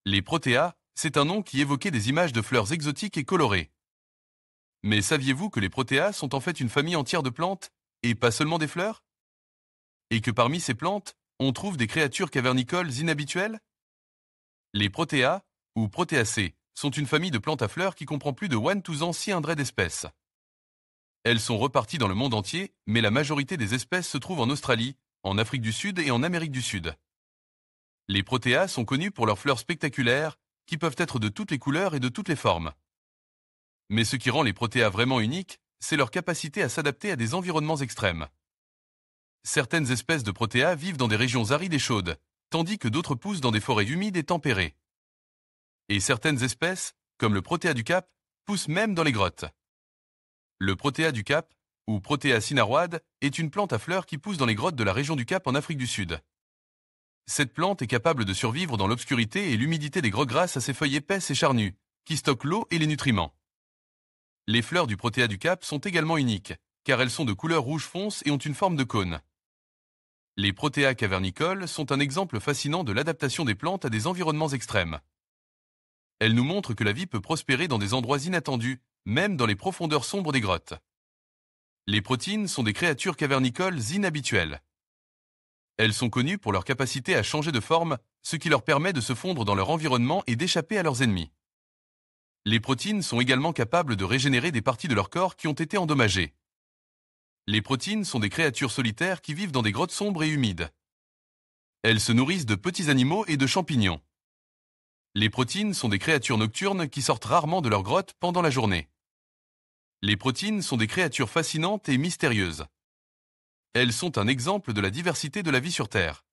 Les protéas, c'est un nom qui évoquait des images de fleurs exotiques et colorées. Mais saviez-vous que les protéas sont en fait une famille entière de plantes, et pas seulement des fleurs? Et que parmi ces plantes, on trouve des créatures cavernicoles inhabituelles? Les protéas, ou protéacées, sont une famille de plantes à fleurs qui comprend plus de 1200 d'espèces. Elles sont reparties dans le monde entier, mais la majorité des espèces se trouvent en Australie, en Afrique du Sud et en Amérique du Sud. Les protéas sont connus pour leurs fleurs spectaculaires, qui peuvent être de toutes les couleurs et de toutes les formes. Mais ce qui rend les protéas vraiment uniques, c'est leur capacité à s'adapter à des environnements extrêmes. Certaines espèces de protéas vivent dans des régions arides et chaudes, tandis que d'autres poussent dans des forêts humides et tempérées. Et certaines espèces, comme le protéa du Cap, poussent même dans les grottes. Le protéa du Cap, ou Protea cinnaroide, est une plante à fleurs qui pousse dans les grottes de la région du Cap en Afrique du Sud. Cette plante est capable de survivre dans l'obscurité et l'humidité des grottes grâce à ses feuilles épaisses et charnues, qui stockent l'eau et les nutriments. Les fleurs du Protea du Cap sont également uniques, car elles sont de couleur rouge fonce et ont une forme de cône. Les protéas cavernicoles sont un exemple fascinant de l'adaptation des plantes à des environnements extrêmes. Elles nous montrent que la vie peut prospérer dans des endroits inattendus, même dans les profondeurs sombres des grottes. Les protéines sont des créatures cavernicoles inhabituelles. Elles sont connues pour leur capacité à changer de forme, ce qui leur permet de se fondre dans leur environnement et d'échapper à leurs ennemis. Les protéines sont également capables de régénérer des parties de leur corps qui ont été endommagées. Les protéines sont des créatures solitaires qui vivent dans des grottes sombres et humides. Elles se nourrissent de petits animaux et de champignons. Les protéines sont des créatures nocturnes qui sortent rarement de leur grotte pendant la journée. Les protéines sont des créatures fascinantes et mystérieuses. Elles sont un exemple de la diversité de la vie sur Terre.